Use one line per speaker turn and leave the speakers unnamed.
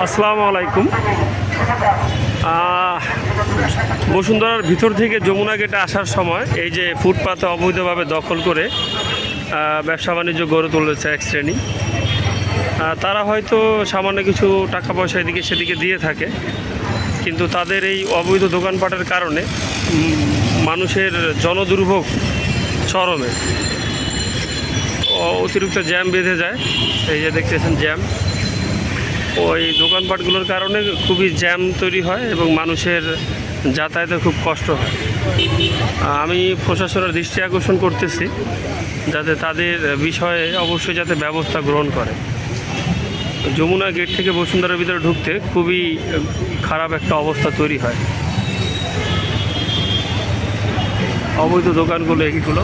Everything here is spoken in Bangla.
আসসালামু আলাইকুম। বসুন্ধরার ভিতর থেকে যমুনা গেটে আসার সময় এই যে ফুটপাতে অবৈধভাবে দখল করে ব্যবসা বাণিজ্য গড়ে তুলেছে এক শ্রেণী। তারা হয়তো সামান্য কিছু টাকা পয়সা এদিকে সেদিকে দিয়ে থাকে, কিন্তু তাদের এই অবৈধ দোকানপাটের কারণে মানুষের জনদুর্ভোগ চরমে। অতিরিক্ত জ্যাম বেঁধে যায়, এই যে দেখতেছেন জ্যাম। ওই দোকানপাটগুলোর কারণে খুবই জ্যাম তৈরি হয় এবং মানুষের যাতায়াতে খুব কষ্ট হয়। আমি প্রশাসনের দৃষ্টি আকর্ষণ করতেছি যাতে তাদের বিষয়ে অবশ্যই যাতে ব্যবস্থা গ্রহণ করে। যমুনা গেট থেকে বসুন্ধরার ভিতরে ঢুকতে খুবই খারাপ একটা অবস্থা তৈরি হয়। অবৈধ দোকানগুলো এগুলো